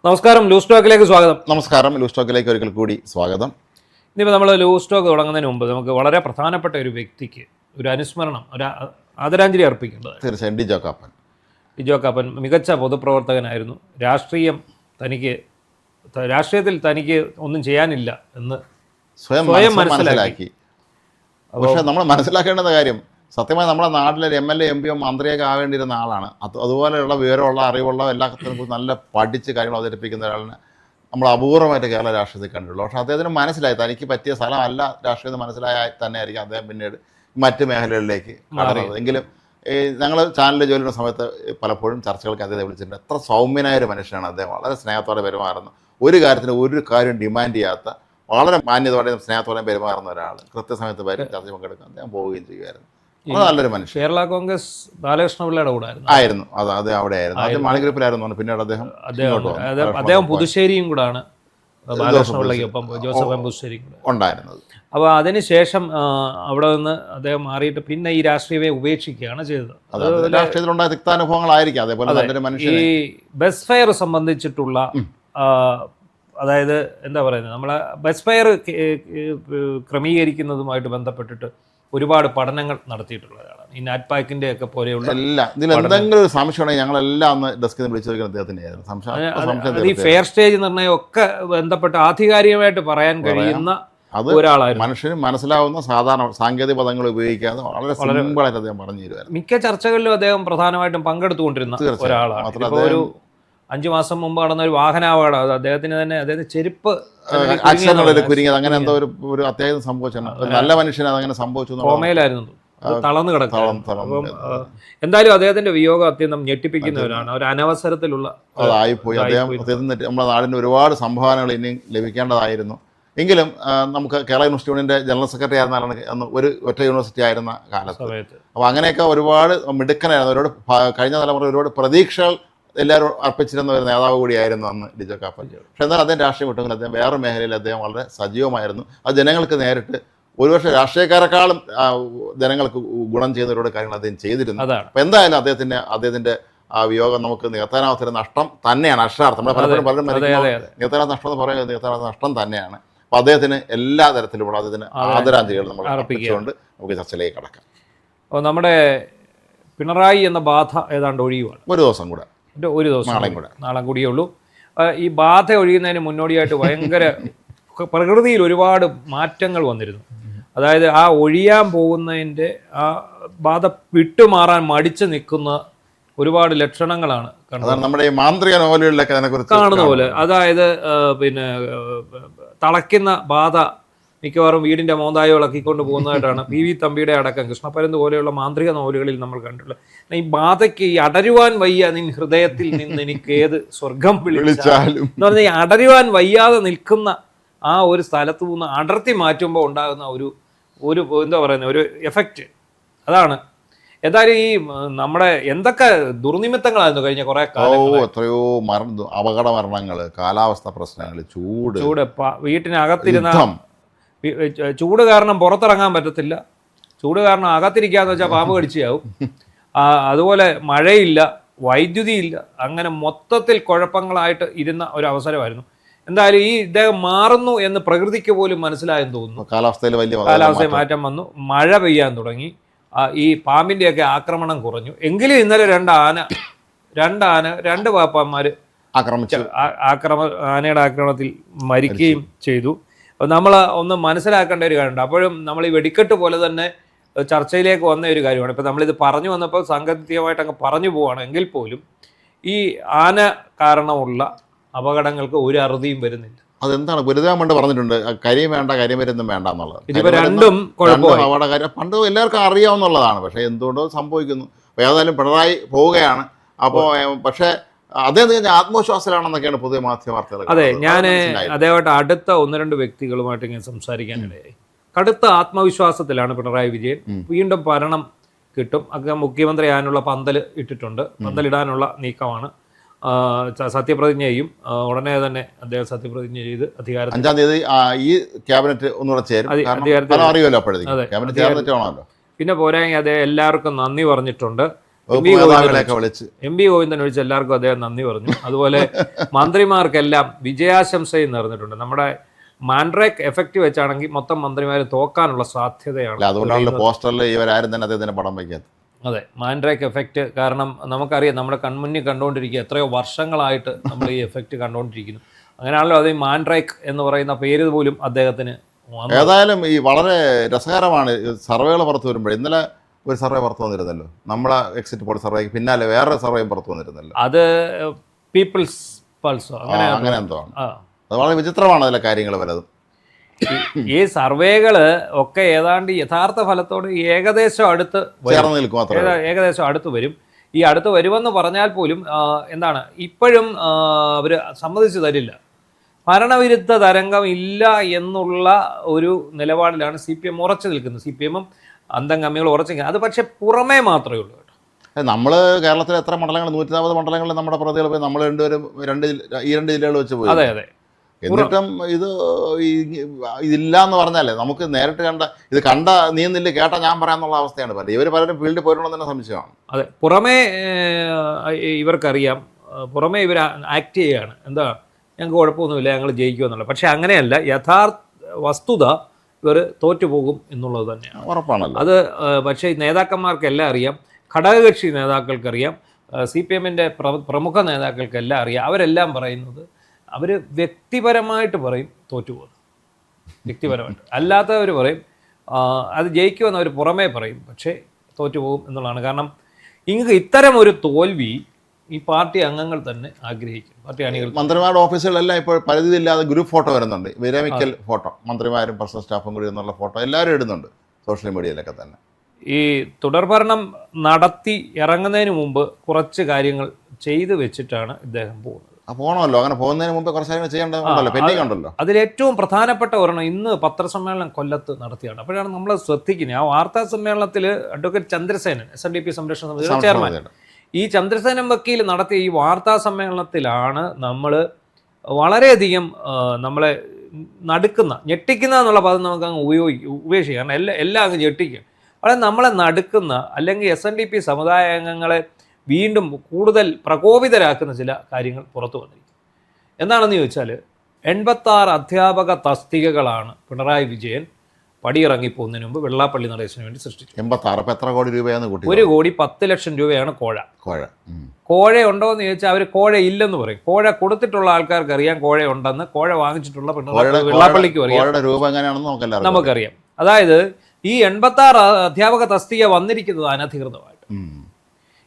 നമസ്കാരം, ലൂസ് ടോക്കിലേക്ക് സ്വാഗതം. നമസ്കാരം, ലൂസ് ടോക്കിലേക്ക് ഒരിക്കൽ കൂടി സ്വാഗതം. ഇനിയിപ്പോൾ നമ്മൾ ലൂസ് ടോക്ക് തുടങ്ങുന്നതിന് മുമ്പ് നമുക്ക് വളരെ പ്രധാനപ്പെട്ട ഒരു വ്യക്തിക്ക് ഒരു അനുസ്മരണം, ഒരു ആദരാഞ്ജലി അർപ്പിക്കേണ്ടത്. തീർച്ചയായും ഡിജോ കാപ്പൻ മികച്ച പൊതുപ്രവർത്തകനായിരുന്നു. രാഷ്ട്രീയത്തിൽ തനിക്ക് ഒന്നും ചെയ്യാനില്ല എന്ന് സ്വയം മനസ്സിലാക്കി. പക്ഷേ നമ്മൾ മനസ്സിലാക്കേണ്ട കാര്യം, സത്യമായി നമ്മുടെ നാട്ടിലെ MLA MP മന്ത്രിയൊക്കെ ആവേണ്ടിയിരുന്ന ആളാണ്. അതുപോലെയുള്ള വിവരമുള്ള അറിവുള്ള എല്ലാത്തിനെക്കുറിച്ച് നല്ല പഠിച്ച് കാര്യങ്ങൾ അവതരിപ്പിക്കുന്ന ഒരാളിനെ നമ്മൾ അപൂർവമായിട്ട് കേരള രാഷ്ട്രീയത്തിൽ കണ്ടിട്ടുള്ളൂ. പക്ഷേ അദ്ദേഹത്തിന് മനസ്സിലായി തനിക്ക് പറ്റിയ സ്ഥലമല്ല രാഷ്ട്രീയം മനസ്സിലായ തന്നെ ആയിരിക്കും അദ്ദേഹം പിന്നീട് മറ്റ് മേഖലകളിലേക്ക് കടന്നത്. എങ്കിലും ഞങ്ങൾ ചാനലിൽ ജോലി ചെയ്യുന്ന സമയത്ത് പലപ്പോഴും ചർച്ചകൾക്ക് അദ്ദേഹത്തെ വിളിച്ചിട്ടുണ്ട്. എത്ര സൗമ്യനായ ഒരു മനുഷ്യനാണ് അദ്ദേഹം. വളരെ സ്നേഹത്തോടെ പെരുമാറുന്നു. ഒരു കാര്യത്തിന് ഒരു കാര്യം ഡിമാൻഡ് ചെയ്യാത്ത, വളരെ മാന്യതയോടെയും സ്നേഹത്തോടെയും പെരുമാറുന്ന ഒരാൾ. കൃത്യസമയത്ത് ചർച്ച പങ്കെടുക്കാൻ അദ്ദേഹം പോവുകയും ചെയ്യുമായിരുന്നു. നല്ലൊരു മനുഷ്യൻ. കേരള കോൺഗ്രസ് ബാലകൃഷ്ണപിള്ളയുടെ കൂടെ ആയിരുന്നു. അത് അവിടെ ആയിരുന്നു. ആദ്യം മാണി ഗ്രൂപ്പിലായിരുന്നു. പിന്നീട് അദ്ദേഹം പുതുശ്ശേരിയും കൂടാണ് ബാലകൃഷ്ണപിള്ളയ്ക്കൊപ്പം ജോസഫ് പുതുശ്ശേരിയും കൂടെ ഉണ്ടായിരുന്നത്. അപ്പോൾ അതിനുശേഷം അവിടെ നിന്ന് അദ്ദേഹം മാറിയിട്ട് പിന്നെ ഈ രാഷ്ട്രീയത്തെ ഉപേക്ഷിക്കുകയാണ് ചെയ്തത്. രാഷ്ട്രീയത്തിലുണ്ടായ തിക്താനുഭവങ്ങളായിരിക്കും. അതേപോലെ ഈ ബസ് ഫെയർ സംബന്ധിച്ചിട്ടുള്ള, അതായത് എന്താ പറയുന്നത്, നമ്മളെ ബസ് ഫെയർ ക്രമീകരിക്കുന്നതുമായിട്ട് ബന്ധപ്പെട്ടിട്ട് ഒരുപാട് പഠനങ്ങൾ നടത്തിയിട്ടുള്ള ഒരാളാണ്. ഈ നാറ്റ്പാക്കിന്റെ ഒക്കെ പോലെയുള്ള ഇതിൽ എന്തെങ്കിലും ഒരു സംശയമുണ്ടെങ്കിൽ ഞങ്ങളെല്ലാം ഒന്ന് ഡെസ്കിൽ നിന്ന് വിളിച്ചു അദ്ദേഹത്തിൻ്റെ ഈ ഫെയർ സ്റ്റേജ് നിർണ്ണയം ഒക്കെ ബന്ധപ്പെട്ട് ആധികാരികമായിട്ട് പറയാൻ കഴിയുന്ന ഒരാളായിരുന്നു. മനുഷ്യന് മനസ്സിലാവുന്ന സാധാരണ സാങ്കേതിക പദങ്ങൾ ഉപയോഗിക്കാതെ വളരെ സിമ്പിളായിട്ട് അദ്ദേഹം പറഞ്ഞു തരുമായിരുന്നു. മിക്ക ചർച്ചകളിലും അദ്ദേഹം പ്രധാനമായിട്ടും പങ്കെടുത്തുകൊണ്ടിരുന്ന ഒരാളാണ്. ഒരു 5 മാസം മുമ്പ് നടന്ന ഒരു വാഹനാപകടം, അദ്ദേഹത്തിന്റെ ചെരുപ്പ് കുരുങ്ങിയത്, അങ്ങനെ എന്തോ ഒരു അത്യാവശ്യം സംഭവിച്ചാണ്. നല്ല മനുഷ്യന് അതങ്ങനെ സംഭവിച്ചു. കോമയിലായിരുന്നു, തളർന്നു കിടക്കും. എന്തായാലും അദ്ദേഹത്തിന്റെ വിയോഗം അത്യന്തം ഞെട്ടിപ്പിക്കുന്നവരാണ്. ഒരു അനവസരത്തിലുള്ള അതായിപ്പോയി. അദ്ദേഹത്തിന് നമ്മുടെ നാടിന് ഒരുപാട് സംഭാവനകൾ ഇനിയും ലഭിക്കേണ്ടതായിരുന്നു. എങ്കിലും നമുക്ക് കേരള യൂണിവേഴ്സിറ്റിയുടെ ജനറൽ സെക്രട്ടറി ആയിരുന്നാലാണ് അന്ന് ഒറ്റ യൂണിവേഴ്സിറ്റി ആയിരുന്ന കാലത്ത്. അപ്പോൾ അങ്ങനെയൊക്കെ ഒരുപാട് മിടുക്കനായിരുന്നു. ഒരുപാട് കഴിഞ്ഞ തലമുറ ഒരുപാട് പ്രതീക്ഷകൾ എല്ലാവരും അർപ്പിച്ചിരുന്ന ഒരു നേതാവ് കൂടിയായിരുന്നു അന്ന് ഡിജോ കാപ്പൻ. പക്ഷേ എന്നാൽ അദ്ദേഹം രാഷ്ട്രീയം വിട്ടെങ്കിൽ അദ്ദേഹം വേറെ മേഖലയിൽ അദ്ദേഹം വളരെ സജീവമായിരുന്നു. അത് ജനങ്ങൾക്ക് നേരിട്ട് ഒരുപക്ഷെ രാഷ്ട്രീയക്കാരെക്കാളും ജനങ്ങൾക്ക് ഗുണം ചെയ്യുന്നവരോട് കാര്യങ്ങൾ അദ്ദേഹം ചെയ്തിരുന്നു. അപ്പോൾ എന്തായാലും അദ്ദേഹത്തിൻ്റെ ആ വിയോഗം നമുക്ക് നികത്താനാവാത്തൊരു നഷ്ടം തന്നെയാണ്. അക്ഷരാർത്ഥം നമ്മൾ പലരും നികത്താനാത്ത നഷ്ടം എന്ന് പറയുന്നത് നികത്താനാത്ത നഷ്ടം തന്നെയാണ്. അപ്പോൾ അദ്ദേഹത്തിന് എല്ലാ തരത്തിലുമുള്ള അദ്ദേഹത്തിന് ആദരാഞ്ജലികൾ നമ്മൾ അർപ്പിച്ചുകൊണ്ട് നമുക്ക് ചർച്ചയിലേക്ക് കടക്കാം. അപ്പോൾ നമ്മുടെ പിണറായി എന്ന ബാധ ഏതാണ്ട് ഒഴിയുവാണ്. ഒരു ദിവസം കൂടെ, നാളെ കൂടിയേ ഉള്ളൂ. ഈ ബാധ ഒഴിയുന്നതിന് മുന്നോടിയായിട്ട് ഭയങ്കര പ്രകൃതിയിൽ ഒരുപാട് മാറ്റങ്ങൾ വന്നിരുന്നു. അതായത് ആ ഒഴിയാൻ പോകുന്നതിൻ്റെ ആ ബാധ വിട്ടുമാറാൻ മടിച്ചു നിൽക്കുന്ന ഒരുപാട് ലക്ഷണങ്ങളാണ് നമ്മുടെ ഈ മാന്ത്രിക നോവലുകളിലൊക്കെ കാണുന്ന പോലെ. അതായത് പിന്നെ തളയ്ക്കുന്ന ബാധ മിക്കവാറും വീടിൻ്റെ മോന്തായോ ഇളക്കിക്കൊണ്ട് പോകുന്നതായിട്ടാണ് PV തമ്പിയുടെ അടക്കം കൃഷ്ണപരന്ത് പോലെയുള്ള മാന്ത്രിക നോവലുകളിൽ നമ്മൾ കണ്ടിട്ടുള്ളത്. ഈ ബാധയ്ക്ക് ഈ അടരുവാൻ വയ്യ നിൻ ഹൃദയത്തിൽ നിന്ന് എനിക്ക് ഏത് സ്വർഗം വിളിച്ചാലും എന്ന് പറഞ്ഞാൽ ഈ അടരുവാൻ വയ്യാതെ നിൽക്കുന്ന ആ ഒരു സ്ഥലത്തു നിന്ന് അടർത്തി മാറ്റുമ്പോൾ ഉണ്ടാകുന്ന ഒരു എന്താ പറയുന്നത് ഒരു എഫക്റ്റ്, അതാണ്. എന്തായാലും ഈ നമ്മുടെ എന്തൊക്കെ ദുർനിമിത്തങ്ങളായിരുന്നു കഴിഞ്ഞ കുറെ കാലം. എത്രയോ അപകട മരണങ്ങൾ, കാലാവസ്ഥ പ്രശ്നങ്ങൾ, ചൂട്, വീട്ടിനകത്തിരുന്ന ചൂട് കാരണം പുറത്തിറങ്ങാൻ പറ്റത്തില്ല, ചൂട് കാരണം അകത്തിരിക്കാന്ന് വെച്ചാൽ പാമ്പ് കടിച്ചാവും. അതുപോലെ മഴയില്ല, വൈദ്യുതി ഇല്ല, അങ്ങനെ മൊത്തത്തിൽ കുഴപ്പങ്ങളായിട്ട് ഇരുന്ന ഒരു അവസരമായിരുന്നു. എന്തായാലും ഈ ഇദ്ദേഹം മാറുന്നു എന്ന് പ്രകൃതിക്ക് പോലും മനസ്സിലായെന്ന് തോന്നുന്നു. കാലാവസ്ഥയിൽ മാറ്റം വന്നു, മഴ പെയ്യാൻ തുടങ്ങി, ഈ പാമ്പിൻ്റെയൊക്കെ ആക്രമണം കുറഞ്ഞു. എങ്കിലും ഇന്നലെ രണ്ട് പാപ്പാന്മാർ ആനയുടെ ആക്രമണത്തിൽ മരിക്കുകയും ചെയ്തു. നമ്മൾ ഒന്ന് മനസ്സിലാക്കേണ്ട ഒരു കാര്യമുണ്ട്. അപ്പോഴും നമ്മൾ ഈ വെടിക്കെട്ട് പോലെ തന്നെ ചർച്ചയിലേക്ക് വന്ന ഒരു കാര്യമാണ്. ഇപ്പം നമ്മളിത് പറഞ്ഞു വന്നപ്പോൾ സാങ്കേതികമായിട്ട് അങ്ങ് പറഞ്ഞു പോവുകയാണ്. എങ്കിൽ പോലും ഈ ആന കാരണമുള്ള അപകടങ്ങൾക്ക് ഒരു അറുതിയും വരുന്നില്ല. അതെന്താണ് ഗുരുദേവൻ പണ്ട് പറഞ്ഞിട്ടുണ്ട്, കരിയും വേണ്ട കരിമരുന്നും വേണ്ട എന്നുള്ളത്. ഇതിപ്പോൾ രണ്ടും അപകടകാര്യം പണ്ട് എല്ലാവർക്കും അറിയാവുന്നതാണ്. പക്ഷേ എന്തുകൊണ്ടോ സംഭവിക്കുന്നു. അപ്പോൾ ഏതായാലും പിണറായി പോവുകയാണ്. അപ്പോൾ പക്ഷേ അദ്ദേഹം ആത്മവിശ്വാസത്തിലാണെന്നൊക്കെയാണ് പൊതുവെ മാധ്യമ വാർത്തകൾ. അതെ, ഞാൻ അദ്ദേഹമായിട്ട് അടുത്ത 1-2 വ്യക്തികളുമായിട്ട് ഇങ്ങനെ സംസാരിക്കാനിടയായി. കടുത്ത ആത്മവിശ്വാസത്തിലാണ് പിണറായി വിജയൻ. വീണ്ടും ഭരണം കിട്ടും. അങ്ങനെ മുഖ്യമന്ത്രി ആകാനുള്ള പന്തലിടാനുള്ള നീക്കമാണ്. സത്യപ്രതിജ്ഞ ചെയ്യും. ഉടനെ തന്നെ അദ്ദേഹം സത്യപ്രതിജ്ഞ ചെയ്ത് അധികാരത്തിൽ 5-ാം തീയതി ഈ ക്യാബിനറ്റ് ഒന്നുകൂടെ ചേരും. പിന്നെ പോരായെങ്കിൽ അദ്ദേഹം എല്ലാവർക്കും നന്ദി പറഞ്ഞിട്ടുണ്ട്. വകുപ്പ് മേധാവികളെയൊക്കെ വിളിച്ച് എം വി ഗോവിന്ദൻ ഒഴിച്ച് എല്ലാവർക്കും അദ്ദേഹം നന്ദി പറഞ്ഞു. അതുപോലെ മന്ത്രിമാർക്കെല്ലാം വിജയാശംസയും നേർന്നിട്ടുണ്ട്. നമ്മുടെ മാൻഡ്രേക്ക് എഫക്റ്റ് വെച്ചാണെങ്കിൽ മൊത്തം മന്ത്രിമാർ തോക്കാനുള്ള സാധ്യതയാണ്. അതുകൊണ്ടാണ് പോസ്റ്ററിൽ ഇവരാരും തന്നെ അദ്ദേഹത്തിന് പടം വയ്ക്കാത്തത്. അതെ, മാൻഡ്രേക്ക് എഫക്റ്റ്. കാരണം നമുക്കറിയാം, നമ്മുടെ കൺമുന്നിൽ കണ്ടുകൊണ്ടിരിക്കുക, എത്രയോ വർഷങ്ങളായിട്ട് നമ്മൾ ഈ എഫക്റ്റ് കണ്ടുകൊണ്ടിരിക്കുന്നു. അങ്ങനെയാണല്ലോ അത് ഈ മാൻഡ്രേക്ക് എന്ന് പറയുന്ന പേര് പോലും അദ്ദേഹത്തിന്. ഏതായാലും ഈ വളരെ രസകരമാണ് സർവേകൾ പുറത്തു വരുമ്പോൾ. ഇന്നലെ ഒരു സർവേ പുറത്തു വന്നിരുന്നല്ലോ, നമ്മളെ എക്സിറ്റ് പോൾ സർവേ, പിന്നാലെ വേറെ സർവേയും പുറത്തു വന്നിരുന്നല്ലോ. അത് പീപ്പിൾസ് പൾസോ അങ്ങനെ എന്തോ ആണ്. അത് വളരെ വിചിത്രമാണ് അതിലെ കാര്യങ്ങൾ പലതും. ഈ സർവേകള് ഒക്കെ ഏതാണ്ട് യഥാർത്ഥ ഫലത്തോട് ഏകദേശം അടുത്ത് ചേർന്ന് നിൽക്കും, ഏകദേശം അടുത്ത് വരും. ഈ അടുത്ത് വരുമെന്ന് പറഞ്ഞാൽ പോലും എന്താണ് ഇപ്പോഴും അവർ സമ്മതിച്ചു തരില്ല. ഭരണവിരുദ്ധ തരംഗം ഇല്ല എന്നുള്ള ഒരു നിലപാടിലാണ് CPM ഉറച്ചു നിൽക്കുന്നത്. CPM-ഉം അന്തംഗമ്മികൾ ഉറച്ചു നിൽക്കുന്നത്. അത് പക്ഷേ പുറമേ മാത്രമേ ഉള്ളൂ കേട്ടോ. നമ്മൾ കേരളത്തിൽ എത്ര മണ്ഡലങ്ങൾ, 140 മണ്ഡലങ്ങളിൽ നമ്മുടെ പ്രതികൾ പോയി, നമ്മൾ രണ്ടുപേരും ഈ രണ്ട് ജില്ലകൾ വെച്ച് പോയി. അതെ അതെ. എന്നിട്ടും ഇതില്ല എന്ന് പറഞ്ഞാലേ നമുക്ക് നേരിട്ട് കണ്ട നീന്നില്ല, കേട്ട ഞാൻ പറയാന്നുള്ള അവസ്ഥയാണ് പറയുന്നത്. ഇവർ പലരും ഫീൽഡിൽ പോയിട്ടുണ്ടെന്ന് തന്നെ സംശയമാണ്. അതെ, പുറമേ ഇവർക്കറിയാം, പുറമേ ഇവർ ആക്ട് ചെയ്യുകയാണ്, എന്താ ഞങ്ങൾക്ക് കുഴപ്പമൊന്നുമില്ല, ഞങ്ങൾ ജയിക്കുമെന്നുള്ളത്. പക്ഷെ അങ്ങനെയല്ല, യഥാർത്ഥ വസ്തുത ഇവർ തോറ്റുപോകും എന്നുള്ളത് തന്നെയാണ്, ഉറപ്പാണല്ലോ അത്. പക്ഷേ നേതാക്കന്മാർക്കെല്ലാം അറിയാം, ഘടകകക്ഷി നേതാക്കൾക്കറിയാം, CPM-ൻ്റെ പ്രമുഖ നേതാക്കൾക്കെല്ലാം അറിയാം. അവരെല്ലാം പറയുന്നത്, അവർ വ്യക്തിപരമായിട്ട് പറയും തോറ്റുപോകും, വ്യക്തിപരമായിട്ട്. അല്ലാത്തവർ പറയും അത് ജയിക്കുമെന്ന് അവർ പുറമേ പറയും, പക്ഷേ തോറ്റുപോകും എന്നുള്ളതാണ്. കാരണം ഇത്തരം ഒരു തോൽവി ഈ പാർട്ടി അംഗങ്ങൾ തന്നെ ആഗ്രഹിക്കും, പാർട്ടി അണികൾ. മന്ത്രിമാരുടെ ഓഫീസുകളെല്ലാം ഇപ്പോൾ പരിധിയില്ലാതെ ഗ്രൂപ്പ് ഫോട്ടോ വരുന്നുണ്ട്, വിരമിക്കൽ ഫോട്ടോ, മന്ത്രിമാരും പേഴ്സണൽ സ്റ്റാഫും കൂടി എന്നുള്ള ഫോട്ടോ എല്ലാവരും ഇടുന്നുണ്ട് സോഷ്യൽ മീഡിയയിലൊക്കെ തന്നെ. ഈ തുടർഭരണം നടത്തി ഇറങ്ങുന്നതിന് മുമ്പ് കുറച്ച് കാര്യങ്ങൾ ചെയ്തു വെച്ചിട്ടാണ് ഇദ്ദേഹം പോകുന്നത്. പോകണമല്ലോ, അങ്ങനെ പോകുന്നതിന് മുമ്പ് കുറച്ച് കാര്യങ്ങൾ ചെയ്യേണ്ടതുണ്ടല്ലോ, പെൻഡിങ് ഉണ്ടല്ലോ. അതിലേറ്റവും പ്രധാനപ്പെട്ട ഒരെണ്ണം ഇന്ന് പത്രസമ്മേളനം കൊല്ലത്ത് നടത്തിയാണ്. അപ്പോഴാണ് നമ്മൾ ശ്രദ്ധിക്കുന്നത്, ആ വാർത്താ സമ്മേളനത്തിൽ അഡ്വക്കേറ്റ് ചന്ദ്രസേനൻ, SNDP സംരക്ഷണ സമിതിയുടെ ചെയർമാൻ, ഈ ചന്ദ്രസേനൻ വക്കീൽ നടത്തിയ ഈ വാർത്താ സമ്മേളനത്തിലാണ് നമ്മൾ വളരെയധികം നമ്മളെ നടുക്കുന്ന, ഞെട്ടിക്കുന്ന എന്നുള്ള പദം നമുക്ക് അങ്ങ് ഉപേക്ഷിക്കുക. കാരണം എല്ലാം അങ്ങ് ഞെട്ടിക്കുക. വളരെ നമ്മളെ നടുക്കുന്ന, അല്ലെങ്കിൽ SNDP സമുദായ അംഗങ്ങളെ വീണ്ടും കൂടുതൽ പ്രകോപിതരാക്കുന്ന ചില കാര്യങ്ങൾ പുറത്തു വന്നിരിക്കും. എന്താണെന്ന് ചോദിച്ചാൽ, 86 അധ്യാപക തസ്തികകളാണ് പിണറായി വിജയൻ പടിയിറങ്ങിപ്പോകുന്നതിന് മുമ്പ് വെള്ളാപ്പള്ളി നടേശന് വേണ്ടി സൃഷ്ടിച്ചു. 86 എത്ര കോടി രൂപയാണ്? 1,10,00,000 രൂപയാണ് കോഴ ഉണ്ടോ എന്ന് ചോദിച്ചാൽ അവർ കോഴ ഇല്ലെന്ന് പറയും. കോഴ കൊടുത്തിട്ടുള്ള ആൾക്കാർക്ക് അറിയാം കോഴ ഉണ്ടെന്ന്, കോഴ വാങ്ങിച്ചിട്ടുള്ള വെള്ളാപ്പള്ളിക്കും അറിയാം, നമുക്കറിയാം. അതായത് ഈ 86 അധ്യാപക തസ്തിക വന്നിരിക്കുന്നത് അനധികൃതമായിട്ട്.